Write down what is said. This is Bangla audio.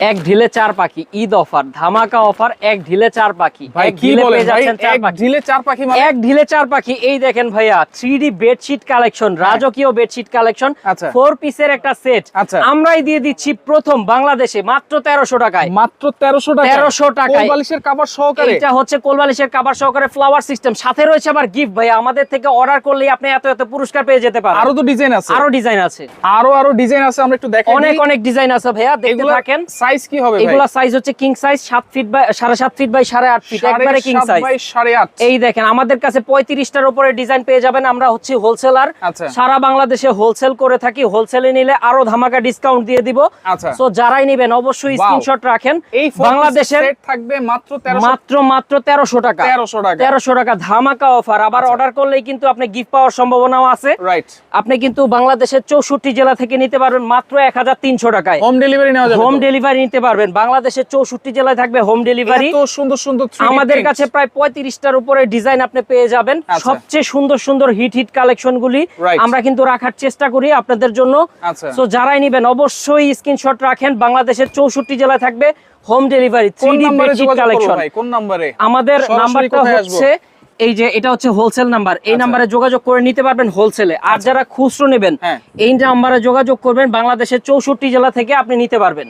এক ঢিলে চার পাখি ঈদ অফার, ধামাকা অফার, এক ঢিলে চার পাখি। ভাই কি বলেন ভাই, এক ঢিলে চার পাখি মানে? এক ঢিলে চার পাখি। এই দেখেন ভাইয়া 3D বেডশিট কালেকশন, রাজকীয় বেডশিট কালেকশন, 4 পিসের একটা সেট আমরাই দিয়ে দিচ্ছি প্রথম বাংলাদেশে মাত্র 1300 টাকায়। মাত্র 1300 টাকা, 1300 টাকায় কোলবালিশের কভার সহকারে। এটা হচ্ছে কোলবালিশের কভার সহকারে, ফ্লাওয়ার সিস্টেম, সাথে রয়েছে আবার গিফট। ভাইয়া আমাদের থেকে অর্ডার করলেই আপনি এত এত পুরস্কার পেয়ে যেতে পারেন। আরো তো ডিজাইন আছে, আরো ডিজাইন আছে, আরো ডিজাইন আছে, আমরা একটু দেখাই। অনেক অনেক ডিজাইন আছে ভাইয়া, দেখতে থাকেন। সাইজ কি হবে ভাই? এগুলা সাইজ হচ্ছে king size, 7 feet by 7.5 feet by 8.5 feet, একবারে কিং সাইজ। 7.5 এই দেখেন আমাদের কাছে 35টার উপরে ডিজাইন পেয়ে যাবেন। আমরা হচ্ছে হোলসেলার, সারা বাংলাদেশে হোলসেল করে থাকি। হোলসেলে নিলে আরো ধামাকা ডিসকাউন্ট দিয়ে দিব। সো যারাই নেবেন অবশ্যই স্ক্রিনশট রাখেন। এই বাংলাদেশের সেট থাকবে মাত্র 1300 টাকা। 1300 টাকা ধামাকা অফার। আবার অর্ডার করলেই কিন্তু আপনি গিফট পাওয়ার সম্ভাবনাও আছে। রাইট, আপনি কিন্তু বাংলাদেশের 64 জেলা থেকে নিতে পারবেন মাত্র 1300 টাকায়। হোম ডেলিভারি নেওয়া যাবে, হোম ডেলিভারি নিতে পারবেন। বাংলাদেশের 64 জেলায় থাকবে হোম ডেলিভারি। এত সুন্দর সুন্দর আমাদের কাছে প্রায় 35টার উপরে ডিজাইন আপনি পেয়ে যাবেন। সবচেয়ে সুন্দর সুন্দর হিট কালেকশন গুলি আমরা কিন্তু রাখার চেষ্টা করি আপনাদের জন্য। সো যারাই নেবেন অবশ্যই স্ক্রিনশট রাখেন। বাংলাদেশের 64 জেলায় থাকবে home delivery. 3D bedsheet collection. কোন নম্বরে? আমাদের নাম্বারটা হচ্ছে এই যে, এটা হচ্ছে হোলসেল নাম্বার। এই নাম্বারে যোগাযোগ করে নিতে পারবেন হোলসেলে। আর যারা খুচরো নেবেন এই নাম্বারে যোগাযোগ করবেন। বাংলাদেশের 64 জেলা থেকে আপনি নিতে পারবেন।